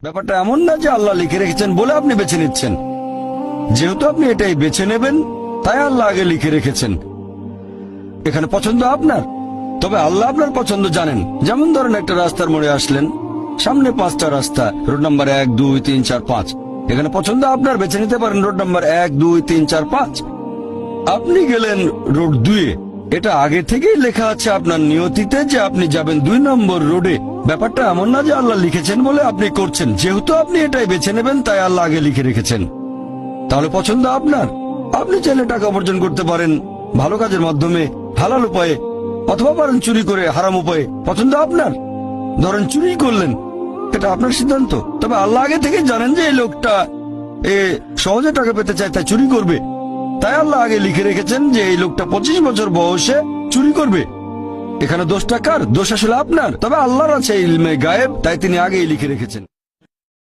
ব্যাপারটা এমন না যে আল্লাহ লিখে রেখেছেন বলে আপনি বেছে নিচ্ছেন। যেহেতু আপনি এটাই বেছে নেবেন, তাই আল্লাহ আগে লিখে রেখেছেন। এখানে পছন্দ আপনার, তবে আল্লাহ আপনার পছন্দ জানেন। যেমন ধরেন একটা রাস্তার মোড়ে আসলেন, সামনে 5টা রাস্তা, রোড নাম্বার 1, 2, 3, 4, 5। এখানে পছন্দ আপনার, বেছে নিতে পারেন রোড নাম্বার 1, 2, 3, 4, 5। আপনি গেলেন রোড 2-এ। এটা আগে থেকেই লেখা আছে আপনার নিয়তিতে যে আপনি যাবেন 2 নম্বর রোডে। ব্যাপারটা এমন না যে আল্লাহ লিখেছেন বলে আপনি করছেন। যেহেতু আপনি এটাই বেছে নেবেন, তাই আল্লাহ আগে লিখে রেখেছেন। তাহলে পছন্দ আপনার। আপনি চাইলে টাকা উপার্জন করতে পারেন ভালো কাজের মাধ্যমে, হালাল উপায়ে, অথবা পারেন চুরি করে হারাম উপায়ে। পছন্দ আপনার। ধরেন চুরি করলেন, এটা আপনার সিদ্ধান্ত। তবে আল্লাহ আগে থেকে জানেন যে এই লোকটা সহজে টাকা পেতে চায়, তাই চুরি করবে। তাই আল্লাহ আগে লিখে রেখেছেন যে এই লোকটা 25 বছর বয়সে চুরি করবে। এখানে দোষটা কার? দোষ আসলে আপনার। তবে আল্লাহর আছে ইলমে গায়েব, তাই তিনি আগেই লিখে রেখেছেন।